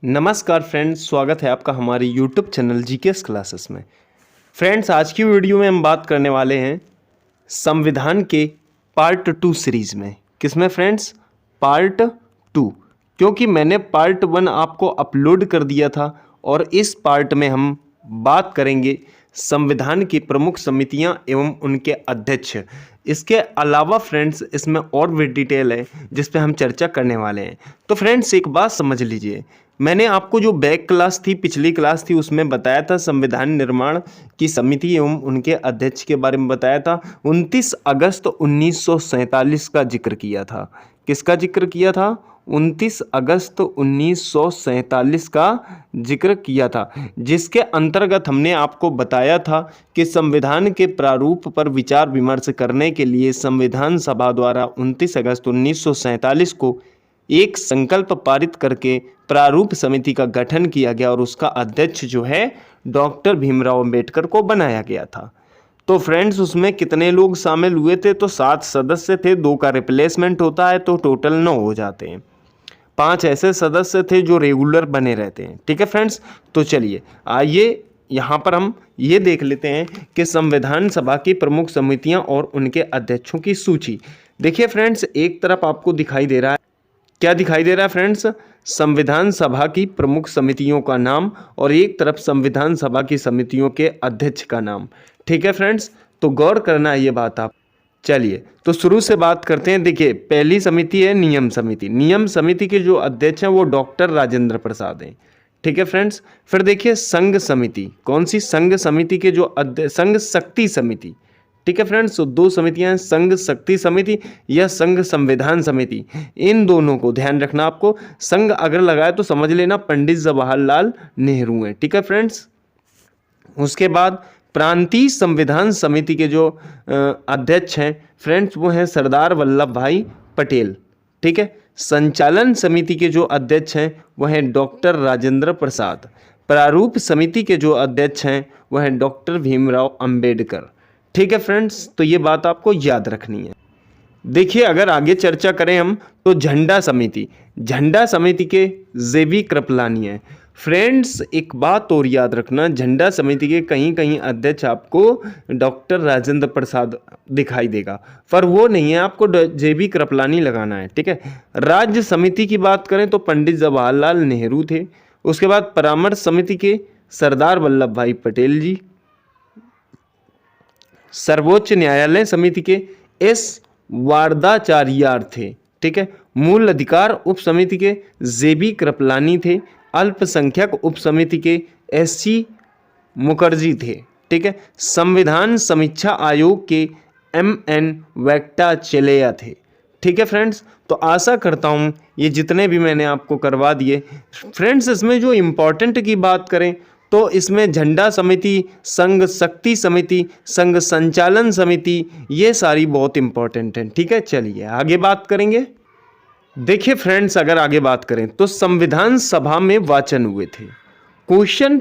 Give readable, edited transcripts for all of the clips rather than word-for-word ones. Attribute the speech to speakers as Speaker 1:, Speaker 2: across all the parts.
Speaker 1: नमस्कार फ्रेंड्स, स्वागत है आपका हमारे यूट्यूब चैनल जीकेएस क्लासेस में। फ्रेंड्स, आज की वीडियो में हम बात करने वाले हैं संविधान के पार्ट 2 सीरीज़ में। किसमें फ्रेंड्स? पार्ट 2, क्योंकि मैंने पार्ट 1 आपको अपलोड कर दिया था और इस पार्ट में हम बात करेंगे संविधान की प्रमुख समितियां एवं उनके अध्यक्ष। इसके अलावा फ्रेंड्स इसमें और भी डिटेल है जिस पे हम चर्चा करने वाले हैं। तो फ्रेंड्स एक बात समझ लीजिए, मैंने आपको जो बैक क्लास थी, पिछली क्लास थी, उसमें बताया था संविधान निर्माण की समिति एवं उनके अध्यक्ष के बारे में बताया था। 29 अगस्त 1947 का जिक्र किया था। किसका जिक्र किया था? 29 अगस्त 1947 का जिक्र किया था, जिसके अंतर्गत हमने आपको बताया था कि संविधान के प्रारूप पर विचार विमर्श करने के लिए संविधान सभा द्वारा 29 अगस्त 1947 को एक संकल्प पारित करके प्रारूप समिति का गठन किया गया और उसका अध्यक्ष जो है डॉक्टर भीमराव अंबेडकर को बनाया गया था। तो फ्रेंड्स उसमें कितने लोग शामिल हुए थे? तो 7 सदस्य थे, 2 का रिप्लेसमेंट होता है तो टोटल 9 हो जाते हैं। 5 ऐसे सदस्य थे जो रेगुलर बने रहते हैं। ठीक है फ्रेंड्स, तो चलिए आइए यहाँ पर हम ये देख लेते हैं कि संविधान सभा की प्रमुख समितियाँ और उनके अध्यक्षों की सूची। देखिए फ्रेंड्स, एक तरफ आपको दिखाई दे रहा है, क्या दिखाई दे रहा है फ्रेंड्स? संविधान सभा की प्रमुख समितियों का नाम और एक तरफ संविधान सभा की समितियों के अध्यक्ष का नाम। ठीक है फ्रेंड्स, तो गौर करना है ये बात आप। चलिए तो शुरू से बात करते हैं। देखिए पहली समिति है नियम समिति। नियम समिति के जो अध्यक्ष हैं वो डॉक्टर राजेंद्र प्रसाद हैं। ठीक है फ्रेंड्स, फिर देखिए संघ समिति। कौन सी? संघ समिति के जो अध्यक्ष, संघ शक्ति समिति। ठीक है फ्रेंड्स, तो 2 समितियां हैं, संघ शक्ति समिति या संघ संविधान समिति। इन दोनों को ध्यान रखना आपको। संघ अगर लगाए तो समझ लेना पंडित जवाहरलाल नेहरू हैं। ठीक है फ्रेंड्स, उसके बाद प्रांतीय संविधान समिति के जो अध्यक्ष हैं फ्रेंड्स वो हैं सरदार वल्लभ भाई पटेल। ठीक है, संचालन समिति के जो अध्यक्ष हैं वह हैं डॉक्टर राजेंद्र प्रसाद। प्रारूप समिति के जो अध्यक्ष हैं वह हैं डॉक्टर भीमराव अंबेडकर। ठीक है फ्रेंड्स, तो ये बात आपको याद रखनी है। देखिए अगर आगे चर्चा करें हम तो झंडा समिति। झंडा समिति के जेबी कृपलानी है। फ्रेंड्स एक बात और याद रखना, झंडा समिति के कहीं कहीं अध्यक्ष आपको डॉक्टर राजेंद्र प्रसाद दिखाई देगा, पर वो नहीं है, आपको जेबी कृपलानी लगाना है। ठीक है, राज्य समिति की बात करें तो पंडित जवाहरलाल नेहरू थे। उसके बाद परामर्श समिति के सरदार वल्लभ भाई पटेल जी। सर्वोच्च न्यायालय समिति के एस वारदाचार्यार थे। ठीक है, मूल अधिकार उप समिति के जेबी कृपलानी थे। अल्पसंख्यक उप समिति के एससी मुखर्जी थे। ठीक है, संविधान समीक्षा आयोग के एमएन वेंकटाचलैया थे। ठीक है फ्रेंड्स, तो आशा करता हूँ ये जितने भी मैंने आपको करवा दिए। फ्रेंड्स इसमें जो इम्पोर्टेंट की बात करें तो इसमें झंडा समिति, संघ शक्ति समिति, संघ संचालन समिति, ये सारी बहुत इंपॉर्टेंट हैं। ठीक है, चलिए आगे बात करेंगे। देखिए फ्रेंड्स अगर आगे बात करें तो संविधान सभा में वाचन हुए थे। क्वेश्चन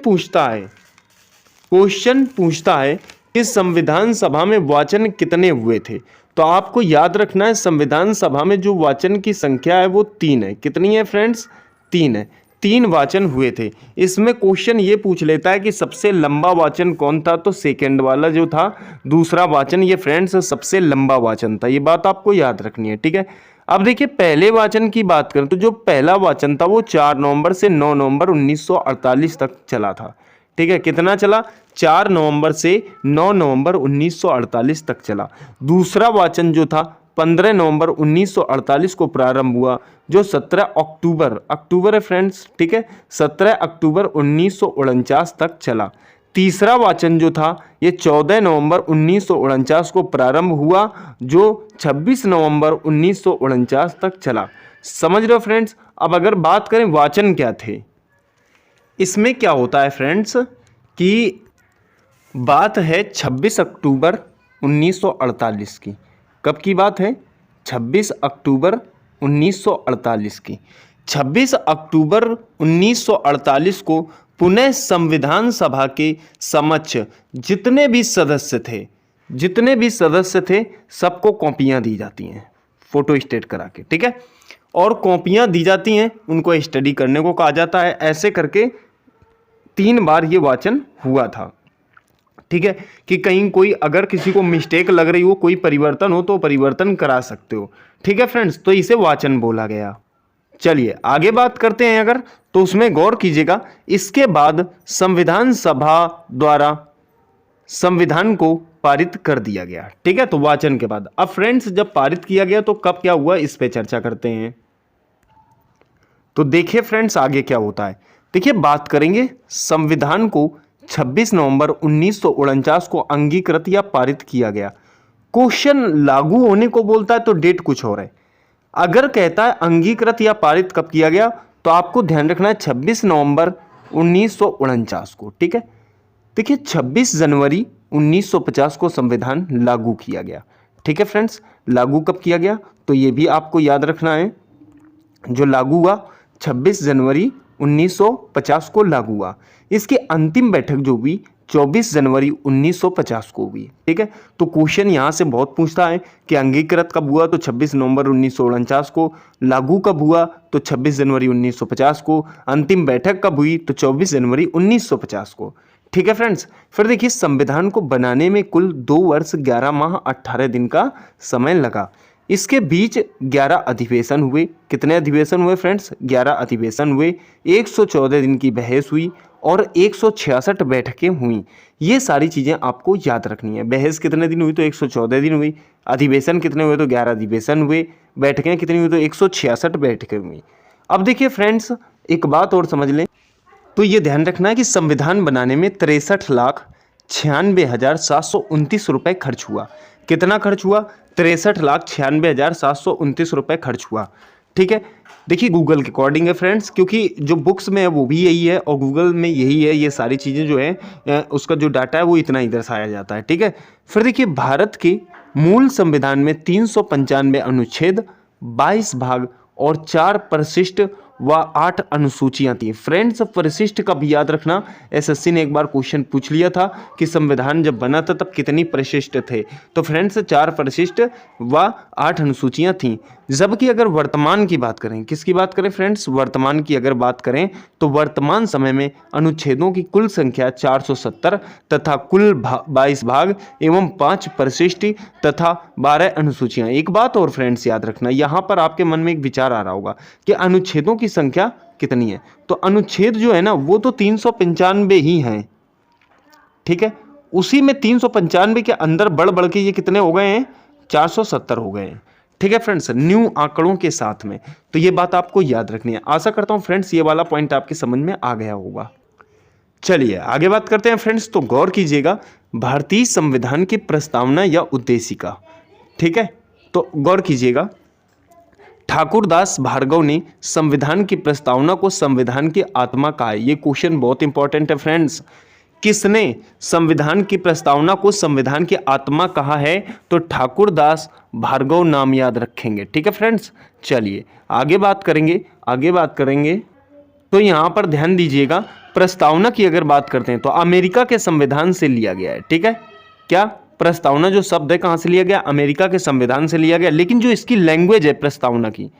Speaker 1: पूछता है कि संविधान सभा में वाचन कितने हुए थे? तो आपको याद रखना है संविधान सभा में जो वाचन की संख्या है वो 3 है। कितनी है फ्रेंड्स? 3 है। 3 वाचन हुए थे। इसमें क्वेश्चन ये पूछ लेता है कि सबसे लंबा वाचन कौन था? तो सेकेंड वाला जो था, दूसरा वाचन, ये फ्रेंड्स सबसे लंबा वाचन था। ये बात आपको याद रखनी है। ठीक है, अब देखिए पहले वाचन की बात करें तो जो पहला वाचन था वो 4 नवंबर से 9 नवंबर 1948 तक चला था। ठीक है, कितना चला? 4 नवंबर से 9 नवंबर 1948 तक चला। दूसरा वाचन जो था 15 नवंबर 1948 को प्रारंभ हुआ, जो 17 अक्टूबर है फ्रेंड्स। ठीक है, 17 अक्टूबर 1949 तक चला। तीसरा वाचन जो था ये 14 नवंबर 1949 को प्रारंभ हुआ, जो 26 नवंबर 1949 तक चला। समझ रहे हो फ्रेंड्स? अब अगर बात करें वाचन क्या थे, इसमें क्या होता है फ्रेंड्स कि बात है 26 अक्टूबर 1948 की। कब की बात है? 26 अक्टूबर 1948 की। 26 अक्टूबर 1948 को पुनः संविधान सभा के समक्ष जितने भी सदस्य थे सबको कॉपियां दी जाती हैं फोटो स्टेट करा के। ठीक है, और कॉपियाँ दी जाती हैं, उनको स्टडी करने को कहा जाता है। ऐसे करके 3 बार ये वाचन हुआ था। ठीक है, कि कहीं कोई अगर किसी को मिस्टेक लग रही हो, कोई परिवर्तन हो तो परिवर्तन करा सकते हो। ठीक है फ्रेंड्स, तो इसे वाचन बोला गया। चलिए आगे बात करते हैं अगर, तो उसमें गौर कीजिएगा। इसके बाद संविधान सभा द्वारा संविधान को पारित कर दिया गया। ठीक है, तो वाचन के बाद अब फ्रेंड्स जब पारित किया गया तो कब क्या हुआ, इस पे चर्चा करते हैं। तो देखिए फ्रेंड्स आगे क्या होता है। देखिए बात करेंगे, संविधान को 26 नवंबर 1949 को अंगीकृत या पारित किया गया। क्वेश्चन लागू होने को बोलता है तो डेट कुछ और है। अगर कहता है अंगीकृत या पारित कब किया गया, तो आपको ध्यान रखना है 26 नवंबर 1949 को। ठीक है, देखिए 26 जनवरी 1950 को संविधान लागू किया गया। ठीक है फ्रेंड्स, लागू कब किया गया तो ये भी आपको याद रखना है। जो लागू हुआ 26 जनवरी 1950 को लागू हुआ। इसकी अंतिम बैठक जो हुई 24 जनवरी 1950 को हुई। ठीक है, तो क्वेश्चन यहाँ से बहुत पूछता है कि अंगीकृत कब हुआ तो 26 नवंबर 1949 को, लागू कब हुआ तो 26 जनवरी 1950 को, अंतिम बैठक कब हुई तो 24 जनवरी 1950 को। ठीक है फ्रेंड्स, फिर देखिए संविधान को बनाने में कुल 2 वर्ष 11 माह 18 दिन का समय लगा। इसके बीच 11 अधिवेशन हुए। कितने अधिवेशन हुए फ्रेंड्स, 11 अधिवेशन हुए। 114 दिन की बहस हुई और 166 बैठकें हुई। ये सारी चीज़ें आपको याद रखनी है। बहस कितने दिन हुई तो 114 दिन हुई, अधिवेशन कितने हुए तो 11 अधिवेशन हुए, बैठकें कितनी हुई तो 166 बैठकें हुई। अब देखिए फ्रेंड्स एक बात और समझ लें, तो ये ध्यान रखना है कि संविधान बनाने में 63,96,729 रुपये खर्च हुआ। कितना खर्च हुआ, 63,96,729 रुपये खर्च हुआ। ठीक है, देखिए गूगल के अकॉर्डिंग है फ्रेंड्स, क्योंकि जो बुक्स में है वो भी यही है और गूगल में यही है। ये सारी चीज़ें जो है उसका जो डाटा है वो इतना ही दर्शाया जाता है। ठीक है, फिर देखिए भारत के मूल संविधान में 395 अनुच्छेद, 22 भाग और 4 परिशिष्ट व 8 अनुसूचियां थी। फ्रेंड्स परिशिष्ट का भी याद रखना, एसएससी ने एक बार क्वेश्चन पूछ लिया था कि संविधान जब बना था तब कितनी परिशिष्ट थे, तो फ्रेंड्स 4 परिशिष्ट व 8 अनुसूचियां थीं। जबकि अगर वर्तमान की बात करें, किसकी बात करें फ्रेंड्स, वर्तमान की अगर बात करें तो वर्तमान समय में अनुच्छेदों की कुल संख्या 470 तथा कुल 22 भाग एवं 5 परिशिष्ट तथा 12 अनुसूचियां। एक बात और फ्रेंड्स याद रखना, यहाँ पर आपके मन में एक विचार आ रहा होगा कि अनुच्छेदों की संख्या कितनी है, तो अनुच्छेद जो है ना वो तो 395 ही हैं। ठीक है, उसी में 395 के अंदर बढ़ बढ़ के ये कितने हो गए हैं, 470 हो गए हैं। ठीक है फ्रेंड्स, न्यू आंकड़ों के साथ में, तो ये बात आपको याद रखनी है। आशा करता हूं फ्रेंड्स ये वाला पॉइंट आपकी समझ में आ गया होगा। चलिए आगे बात करते हैं फ्रेंड्स, तो गौर कीजिएगा भारतीय संविधान की प्रस्तावना या उद्देशिका। ठीक है, तो गौर कीजिएगा ठाकुरदास भार्गव ने संविधान की प्रस्तावना को संविधान की आत्मा कहा है। ये क्वेश्चन बहुत इंपॉर्टेंट है फ्रेंड्स। किसने संविधान की प्रस्तावना को संविधान की आत्मा कहा है, तो ठाकुरदास भार्गव नाम याद रखेंगे। ठीक है फ्रेंड्स, चलिए आगे बात करेंगे तो यहाँ पर ध्यान दीजिएगा, प्रस्तावना की अगर बात करते हैं तो अमेरिका के संविधान से लिया गया है। ठीक है, क्या प्रस्तावना जो शब्द है कहाँ से लिया गया, अमेरिका के संविधान से लिया गया। लेकिन जो इसकी लैंग्वेज है प्रस्तावना की,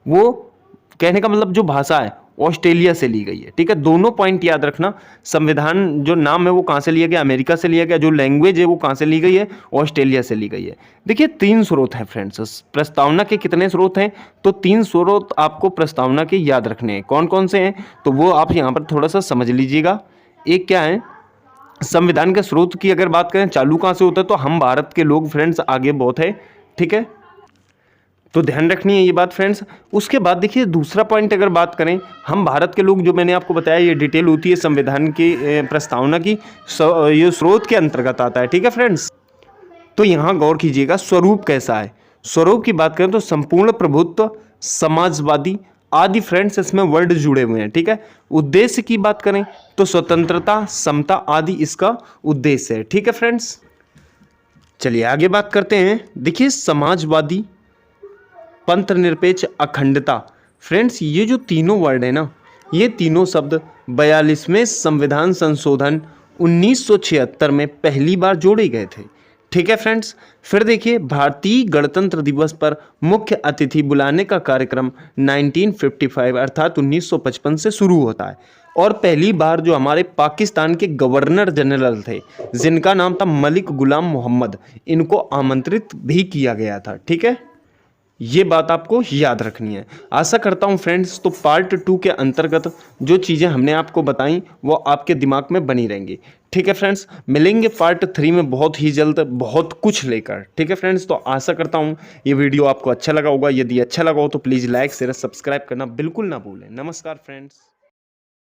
Speaker 1: वो कहने का मतलब जो भाषा है ऑस्ट्रेलिया से ली गई है। ठीक है, दोनों पॉइंट याद रखना, संविधान जो नाम है वो कहाँ से लिया गया, अमेरिका से लिया गया, जो लैंग्वेज है वो कहाँ से ली गई है, ऑस्ट्रेलिया से ली गई है। देखिए 3 स्रोत हैं फ्रेंड्स, प्रस्तावना के कितने स्रोत हैं, तो 3 स्रोत आपको प्रस्तावना के याद रखने हैं। कौन कौन से हैं, तो वो आप यहाँ पर थोड़ा सा समझ लीजिएगा। एक क्या है, संविधान के स्रोत की अगर बात करें, चालू कहाँ से होता है, तो हम भारत के लोग फ्रेंड्स आगे बहुत है। ठीक है, तो ध्यान रखनी है ये बात फ्रेंड्स। उसके बाद देखिए दूसरा पॉइंट अगर बात करें, हम भारत के लोग, जो मैंने आपको बताया ये डिटेल होती है संविधान की प्रस्तावना की, ये स्रोत के अंतर्गत आता है। ठीक है फ्रेंड्स, तो यहाँ गौर कीजिएगा स्वरूप कैसा है। स्वरूप की बात करें तो संपूर्ण प्रभुत्व, समाजवादी आदि फ्रेंड्स इसमें वर्ड जुड़े हुए हैं। ठीक है, उद्देश्य की बात करें तो स्वतंत्रता, समता आदि इसका उद्देश्य है। ठीक है फ्रेंड्स, चलिए आगे बात करते हैं। देखिए समाजवादी, पंथ निरपेक्ष, अखंडता, फ्रेंड्स ये जो तीनों वर्ड है ना, ये तीनों शब्द 42वें संविधान संशोधन 1976 में पहली बार जोड़े गए थे। ठीक है फ्रेंड्स। फिर देखिए, भारतीय गणतंत्र दिवस पर मुख्य अतिथि बुलाने का कार्यक्रम 1955 अर्थात 1955 से शुरू होता है और पहली बार जो हमारे पाकिस्तान के गवर्नर जनरल थे जिनका नाम था मलिक गुलाम मोहम्मद, इनको आमंत्रित भी किया गया था। ठीक है, ये बात आपको याद रखनी है। आशा करता हूँ फ्रेंड्स, तो पार्ट 2 के अंतर्गत जो चीज़ें हमने आपको बताई वो आपके दिमाग में बनी रहेंगी। ठीक है फ्रेंड्स, मिलेंगे पार्ट 3 में बहुत ही जल्द, बहुत कुछ लेकर। ठीक है फ्रेंड्स, तो आशा करता हूँ ये वीडियो आपको अच्छा लगा होगा। यदि अच्छा लगा हो तो प्लीज़ लाइक शेयर सब्सक्राइब करना बिल्कुल ना भूलें। नमस्कार फ्रेंड्स।